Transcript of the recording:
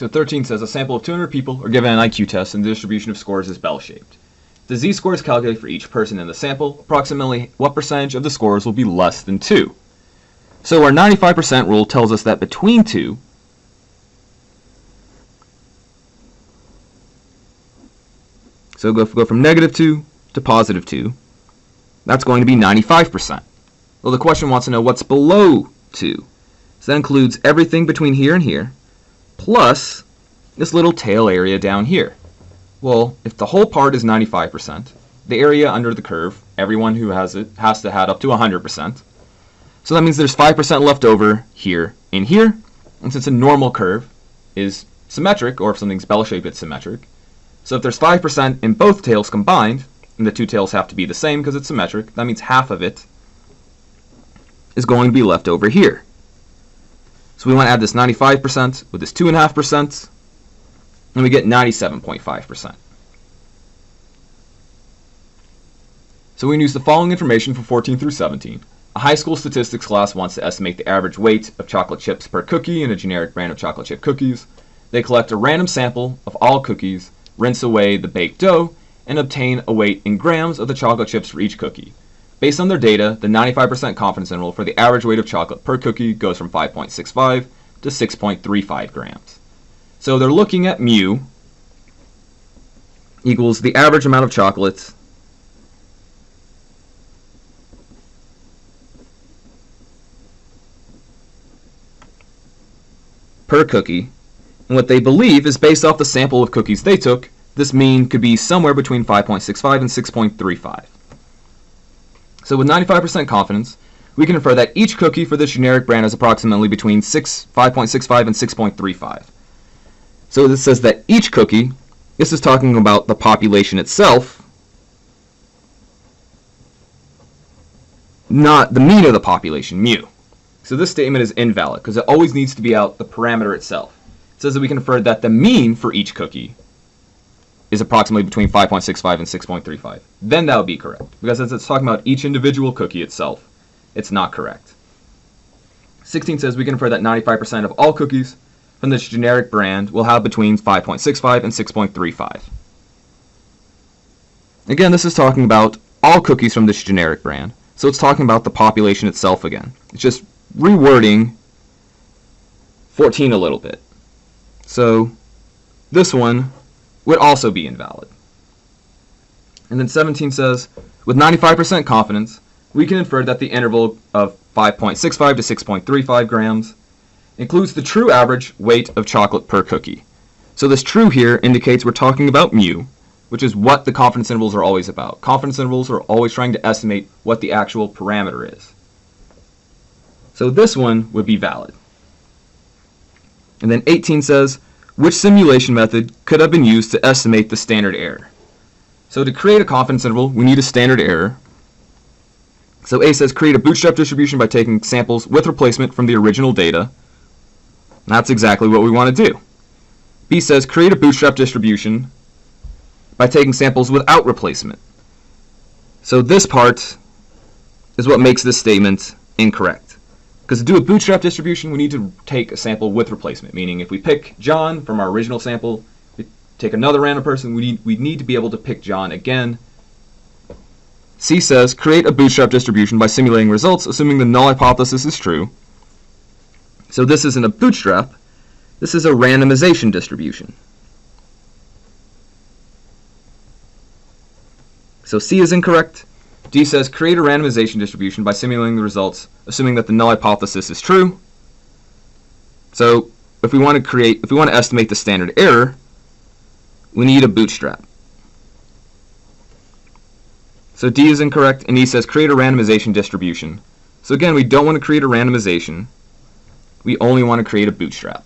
So 13 says a sample of 200 people are given an IQ test and the distribution of scores is bell-shaped. The z-scores calculated for each person in the sample, approximately what percentage of the scores will be less than 2? So our 95% rule tells us that between 2, so go from -2 to +2, that's going to be 95%. Well, the question wants to know what's below 2. So that includes everything between here and here, plus this little tail area down here. Well, if the whole part is 95%, the area under the curve, everyone who has it, has to add up to 100%. So that means there's 5% left over here and here. And since a normal curve is symmetric, or if something's bell-shaped, it's symmetric. So if there's 5% in both tails combined, and the two tails have to be the same because it's symmetric, that means half of it is going to be left over here. So we want to add this 95% with this 2.5%, and we get 97.5%. So we can use the following information for 14 through 17. A high school statistics class wants to estimate the average weight of chocolate chips per cookie in a generic brand of chocolate chip cookies. They collect a random sample of all cookies, rinse away the baked dough, and obtain a weight in grams of the chocolate chips for each cookie. Based on their data, the 95% confidence interval for the average weight of chocolate per cookie goes from 5.65 to 6.35 grams. So they're looking at mu equals the average amount of chocolate per cookie, and what they believe is based off the sample of cookies they took, this mean could be somewhere between 5.65 and 6.35. So with 95% confidence, we can infer that each cookie for this generic brand is approximately between 5.65 and 6.35. So this says that each cookie, this is talking about the population itself, not the mean of the population, mu. So this statement is invalid because it always needs to be out the parameter itself. It says that we can infer that the mean for each cookie is approximately between 5.65 and 6.35. Then that would be correct. Because since it's talking about each individual cookie itself, it's not correct. 16 says we can infer that 95% of all cookies from this generic brand will have between 5.65 and 6.35. Again, this is talking about all cookies from this generic brand. So it's talking about the population itself again. It's just rewording 14 a little bit. So this one would also be invalid. And then 17 says, with 95% confidence, we can infer that the interval of 5.65 to 6.35 grams includes the true average weight of chocolate per cookie. So this true here indicates we're talking about mu, which is what the confidence intervals are always about. Confidence intervals are always trying to estimate what the actual parameter is. So this one would be valid. And then 18 says, which simulation method could have been used to estimate the standard error? So to create a confidence interval, we need a standard error. So A says create a bootstrap distribution by taking samples with replacement from the original data. That's exactly what we want to do. B says create a bootstrap distribution by taking samples without replacement. So this part is what makes this statement incorrect. Because to do a bootstrap distribution, we need to take a sample with replacement, meaning if we pick John from our original sample, we take another random person, we need to be able to pick John again. C says create a bootstrap distribution by simulating results, assuming the null hypothesis is true. So this isn't a bootstrap, this is a randomization distribution. So C is incorrect. D says create a randomization distribution by simulating the results, assuming that the null hypothesis is true. So if we want to estimate the standard error, we need a bootstrap. So D is incorrect, and E says create a randomization distribution. So again, we don't want to create a randomization. We only want to create a bootstrap.